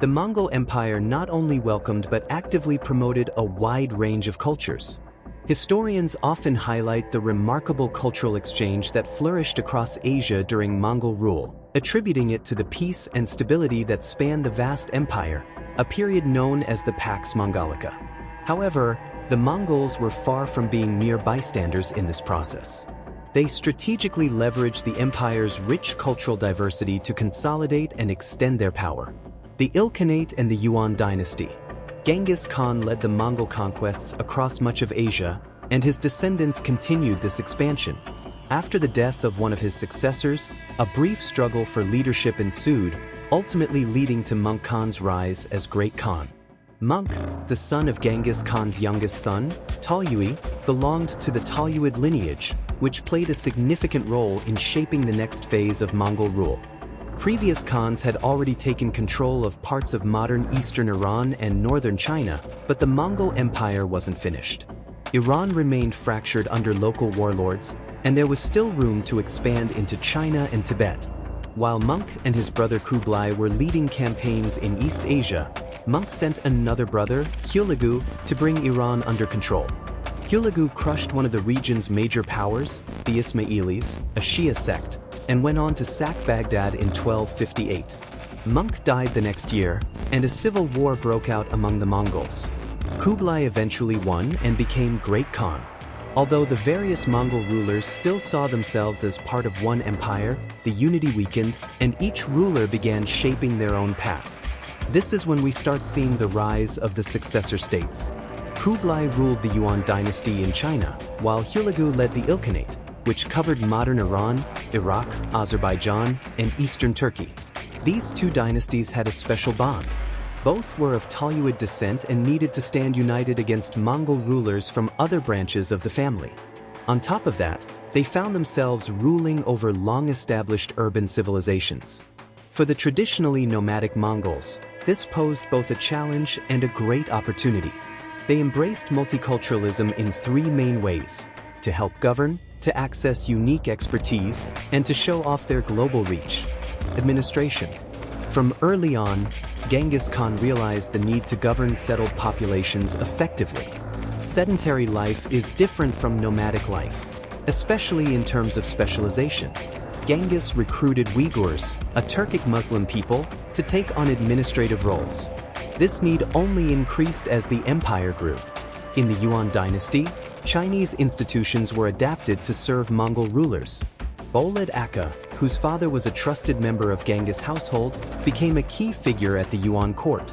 The Mongol Empire not only welcomed but actively promoted a wide range of cultures. Historians often highlight the remarkable cultural exchange that flourished across Asia during Mongol rule, attributing it to the peace and stability that spanned the vast empire, a period known as the Pax Mongolica. However, the Mongols were far from being mere bystanders in this process. They strategically leveraged the empire's rich cultural diversity to consolidate and extend their power. The Ilkhanate and the Yuan Dynasty. Genghis Khan led the Mongol conquests across much of Asia, and his descendants continued this expansion. After the death of one of his successors, a brief struggle for leadership ensued, ultimately leading to Mongol Khan's rise as Great Khan. Mongol, the son of Genghis Khan's youngest son, Talyuy, belonged to the Talyuid lineage, which played a significant role in shaping the next phase of Mongol rule. Previous Khans had already taken control of parts of modern eastern Iran and northern China, but the Mongol Empire wasn't finished. Iran remained fractured under local warlords, and there was still room to expand into China and Tibet. While Mongol and his brother Kublai were leading campaigns in East Asia, Mongol sent another brother, Hülegü, to bring Iran under control. Hülegü crushed one of the region's major powers, the Ismailis, a Shia sect, and went on to sack Baghdad in 1258. Mongol died the next year, and a civil war broke out among the Mongols. Kublai eventually won and became Great Khan. Although the various Mongol rulers still saw themselves as part of one empire, the unity weakened, and each ruler began shaping their own path. This is when we start seeing the rise of the successor states. Kublai ruled the Yuan Dynasty in China, while Hülegü led the Ilkhanate, which covered modern Iran, Iraq, Azerbaijan, and eastern Turkey. These two dynasties had a special bond. Both were of Talyuid descent and needed to stand united against Mongol rulers from other branches of the family. On top of that, they found themselves ruling over long-established urban civilizations. For the traditionally nomadic Mongols, this posed both a challenge and a great opportunity. They embraced multiculturalism in three main ways: to help govern, to access unique expertise, and to show off their global reach. Administration. From early on, Genghis Khan realized the need to govern settled populations effectively. Sedentary life is different from nomadic life, especially in terms of specialization. Genghis recruited Uyghurs, a Turkic Muslim people, to take on administrative roles. This need only increased as the empire grew. In the Yuan Dynasty, Chinese institutions were adapted to serve Mongol rulers. Bolid Akka, whose father was a trusted member of Genghis' household, became a key figure at the Yuan court.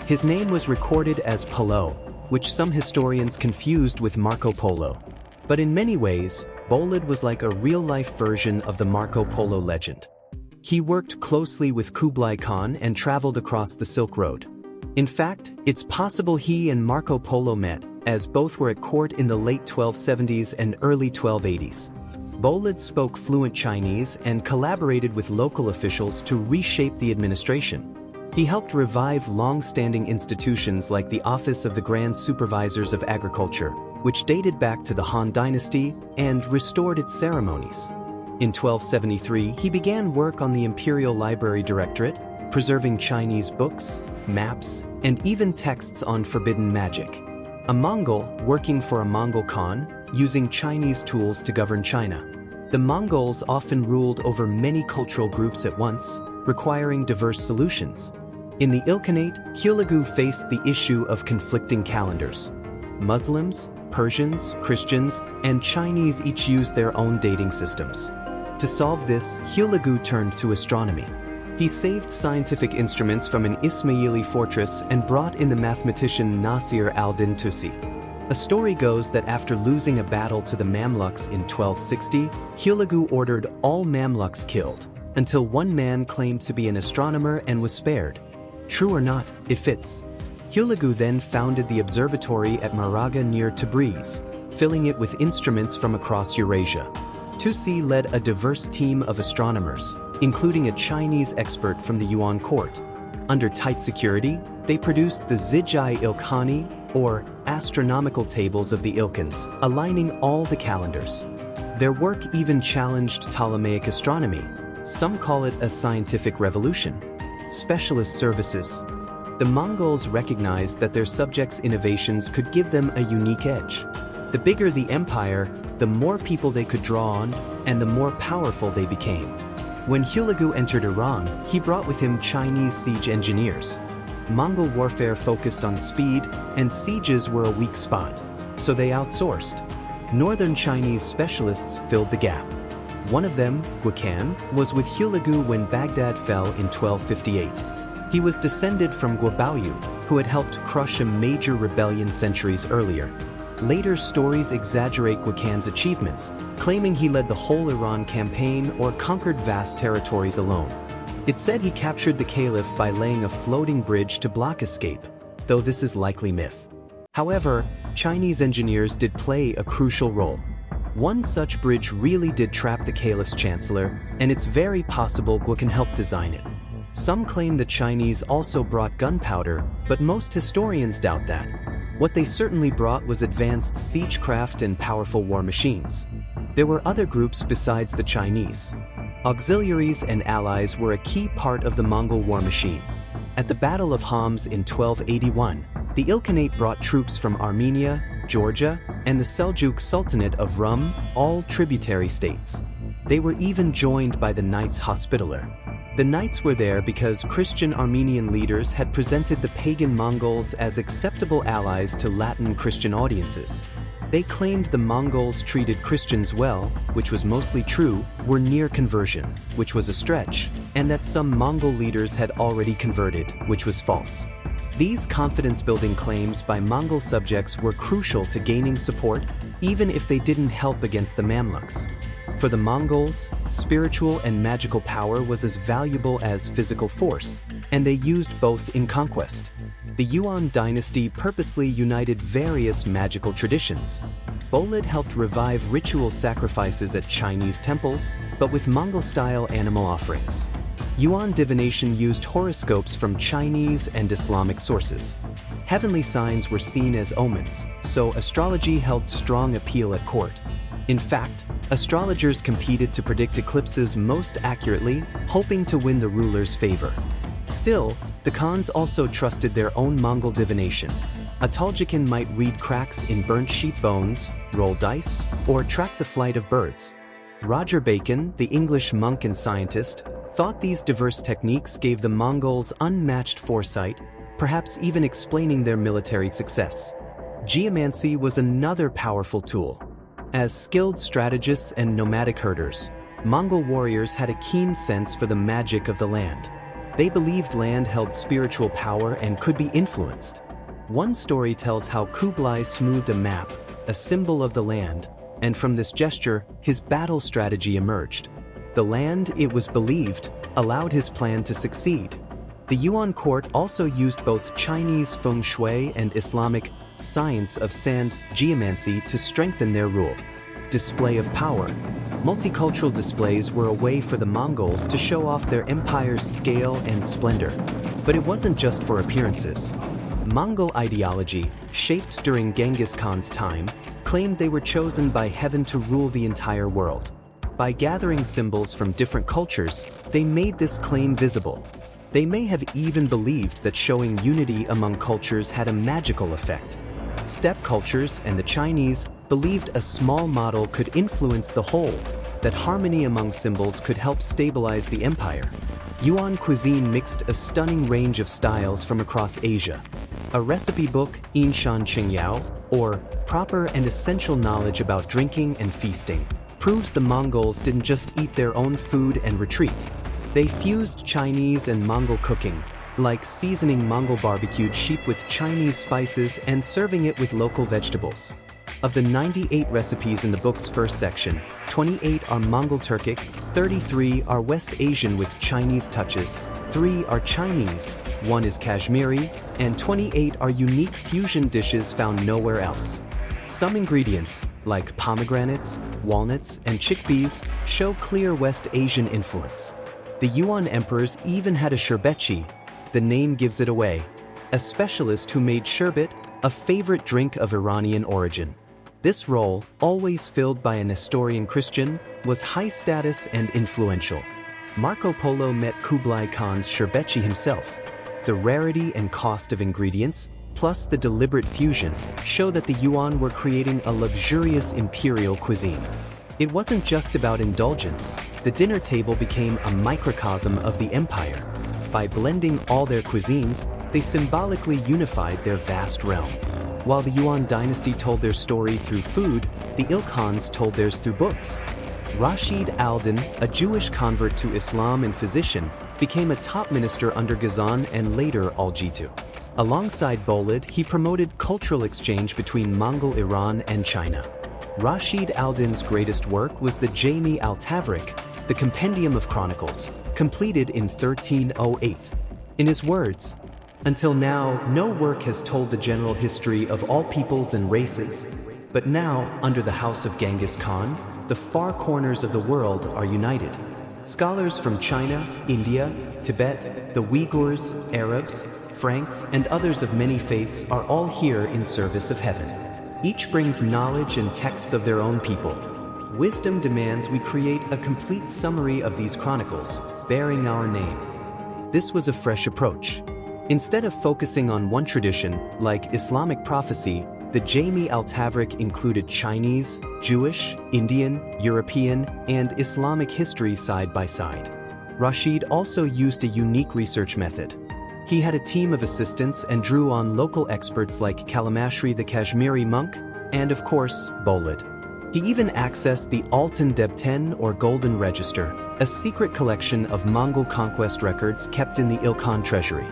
His name was recorded as Polo, which some historians confused with Marco Polo. But in many ways, Bolid was like a real-life version of the Marco Polo legend. He worked closely with Kublai Khan and traveled across the Silk Road. In fact, it's possible he and Marco Polo met, as both were at court in the late 1270s and early 1280s. Bolid spoke fluent Chinese and collaborated with local officials to reshape the administration. He helped revive long-standing institutions like the Office of the Grand Supervisors of Agriculture, which dated back to the Han Dynasty, and restored its ceremonies. In 1273, he began work on the Imperial Library Directorate, preserving Chinese books, maps, and even texts on forbidden magic. A Mongol working for a Mongol Khan, using Chinese tools to govern China. The Mongols often ruled over many cultural groups at once, requiring diverse solutions. In the Ilkhanate, Hülegü faced the issue of conflicting calendars. Muslims, Persians, Christians, and Chinese each used their own dating systems. To solve this, Hülegü turned to astronomy. He saved scientific instruments from an Ismaili fortress and brought in the mathematician Nasir al-Din Tusi. A story goes that after losing a battle to the Mamluks in 1260, Hülegü ordered all Mamluks killed, until one man claimed to be an astronomer and was spared. True or not, it fits. Hülegü then founded the observatory at Maragheh near Tabriz, filling it with instruments from across Eurasia. Tusi led a diverse team of astronomers, including a Chinese expert from the Yuan court. Under tight security, they produced the Zijai Ilkhani, or astronomical tables of the Ilkhans, aligning all the calendars. Their work even challenged Ptolemaic astronomy. Some call it a scientific revolution. Specialist services. The Mongols recognized that their subjects' innovations could give them a unique edge. The bigger the empire, the more people they could draw on, and the more powerful they became. When Hülegü entered Iran, he brought with him Chinese siege engineers. Mongol warfare focused on speed, and sieges were a weak spot, so they outsourced. Northern Chinese specialists filled the gap. One of them, Hülegü Khan, was with Hülegü when Baghdad fell in 1258. He was descended from Guobaoyu, who had helped crush a major rebellion centuries earlier. Later stories exaggerate Hülegü Khan's achievements, claiming he led the whole Iran campaign or conquered vast territories alone. It's said he captured the caliph by laying a floating bridge to block escape, though this is likely myth. However, Chinese engineers did play a crucial role. One such bridge really did trap the caliph's chancellor, and it's very possible Hülegü Khan helped design it. Some claim the Chinese also brought gunpowder, but most historians doubt that. What they certainly brought was advanced siegecraft and powerful war machines. There were other groups besides the Chinese. Auxiliaries and allies were a key part of the Mongol war machine. At the Battle of Homs in 1281, the Ilkhanate brought troops from Armenia, Georgia, and the Seljuk Sultanate of Rum, all tributary states. They were even joined by the Knights Hospitaller. The Knights were there because Christian Armenian leaders had presented the pagan Mongols as acceptable allies to Latin Christian audiences. They claimed the Mongols treated Christians well, which was mostly true, were near conversion, which was a stretch, and that some Mongol leaders had already converted, which was false. These confidence-building claims by Mongol subjects were crucial to gaining support, even if they didn't help against the Mamluks. For the Mongols, spiritual and magical power was as valuable as physical force, and they used both in conquest. The Yuan Dynasty purposely united various magical traditions. Bolid helped revive ritual sacrifices at Chinese temples, but with Mongol-style animal offerings. Yuan divination used horoscopes from Chinese and Islamic sources. Heavenly signs were seen as omens, so astrology held strong appeal at court. In fact, astrologers competed to predict eclipses most accurately, hoping to win the ruler's favor. Still, the Khans also trusted their own Mongol divination. A Tajikin might read cracks in burnt sheep bones, roll dice, or track the flight of birds. Roger Bacon, the English monk and scientist, thought these diverse techniques gave the Mongols unmatched foresight, perhaps even explaining their military success. Geomancy was another powerful tool. As skilled strategists and nomadic herders, Mongol warriors had a keen sense for the magic of the land. They believed land held spiritual power and could be influenced. One story tells how Kublai smoothed a map, a symbol of the land, and from this gesture, his battle strategy emerged. The land, it was believed, allowed his plan to succeed. The Yuan court also used both Chinese feng shui and Islamic science of sand geomancy to strengthen their rule. Display of power. Multicultural displays were a way for the Mongols to show off their empire's scale and splendor. But it wasn't just for appearances. Mongol ideology, shaped during Genghis Khan's time, claimed they were chosen by heaven to rule the entire world. By gathering symbols from different cultures, they made this claim visible. They may have even believed that showing unity among cultures had a magical effect. Steppe cultures and the Chinese believed a small model could influence the whole, that harmony among symbols could help stabilize the empire. Yuan cuisine mixed a stunning range of styles from across Asia. A recipe book, Yinshan Qingyao, or proper and essential knowledge about drinking and feasting, proves the Mongols didn't just eat their own food and retreat. They fused Chinese and Mongol cooking, like seasoning Mongol barbecued sheep with Chinese spices and serving it with local vegetables. Of the 98 recipes in the book's first section, 28 are Mongol-Turkic, 33 are West Asian with Chinese touches, 3 are Chinese, 1 is Kashmiri, and 28 are unique fusion dishes found nowhere else. Some ingredients, like pomegranates, walnuts, and chickpeas, show clear West Asian influence. The Yuan emperors even had a sherbetchi, the name gives it away, a specialist who made sherbet, a favorite drink of Iranian origin. This role, always filled by a Nestorian Christian, was high status and influential. Marco Polo met Kublai Khan's sherbetchi himself. The rarity and cost of ingredients, plus the deliberate fusion, show that the Yuan were creating a luxurious imperial cuisine. It wasn't just about indulgence. The dinner table became a microcosm of the empire. By blending all their cuisines, they symbolically unified their vast realm. While the Yuan dynasty told their story through food, the Ilkhans told theirs through books. Rashid al-Din, a Jewish convert to Islam and physician, became a top minister under Ghazan and later al-Jitu. Alongside Bolid, he promoted cultural exchange between Mongol Iran and China. Rashid al-Din's greatest work was the Jami al-Tawarikh, the Compendium of Chronicles, completed in 1308. In his words, "Until now, no work has told the general history of all peoples and races, but now, under the house of Genghis Khan, the far corners of the world are united. Scholars from China, India, Tibet, the Uyghurs, Arabs, Franks, and others of many faiths are all here in service of heaven. Each brings knowledge and texts of their own people. Wisdom demands we create a complete summary of these chronicles, bearing our name." This was a fresh approach. Instead of focusing on one tradition, like Islamic prophecy, the Jami al-Tawarikh included Chinese, Jewish, Indian, European, and Islamic history side by side. Rashid also used a unique research method. He had a team of assistants and drew on local experts like Kalamashri the Kashmiri monk, and of course, Bolid. He even accessed the Altın Debten or Golden Register, a secret collection of Mongol conquest records kept in the Ilkhan treasury.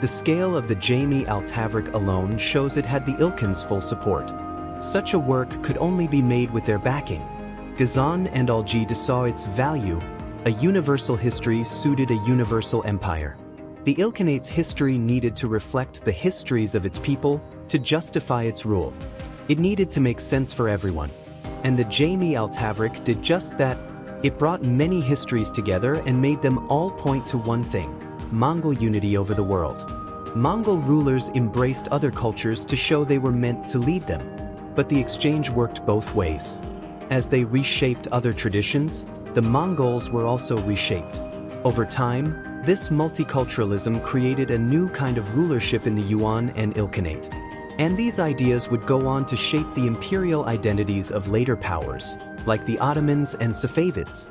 The scale of the Jami al-Tawarikh alone shows it had the Ilkhan's full support. Such a work could only be made with their backing. Ghazan and al-Jitu saw its value. A universal history suited a universal empire. The Ilkhanate's history needed to reflect the histories of its people to justify its rule. It needed to make sense for everyone. And the Jami al-Tawarikh did just that. It brought many histories together and made them all point to one thing: Mongol unity over the world. Mongol rulers embraced other cultures to show they were meant to lead them. But the exchange worked both ways. As they reshaped other traditions, the Mongols were also reshaped. Over time, this multiculturalism created a new kind of rulership in the Yuan and Ilkhanate. And these ideas would go on to shape the imperial identities of later powers, like the Ottomans and Safavids.